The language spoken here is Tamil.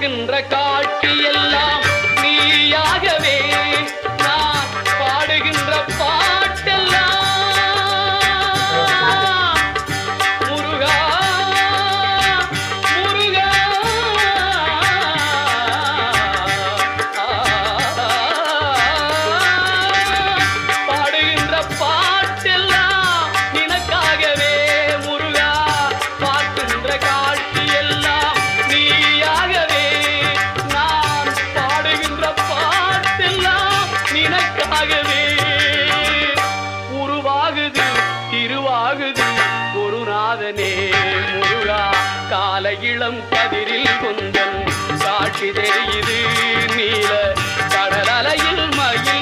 பார்க்கின்ற காட்சி எல்லாம் நீயாகவே நான் பாடுகின்ற பாட்டெல்லாம் முருகா முருகா பாடுகின்ற பாட்டெல்லாம் நினக்காகவே முருகா பார்க்கின்ற காட்சி எல்லாம் நீயாகவே நான் பாடுகின்ற பாட்டெல்லாம் நினக்காகவே உருவாகுது திருவாகுது குருநாதனே முருகா கால இளம் கதிரில் கொந்தன் சாட்சி தெரியுது நீல கடல் அலையில் மயில்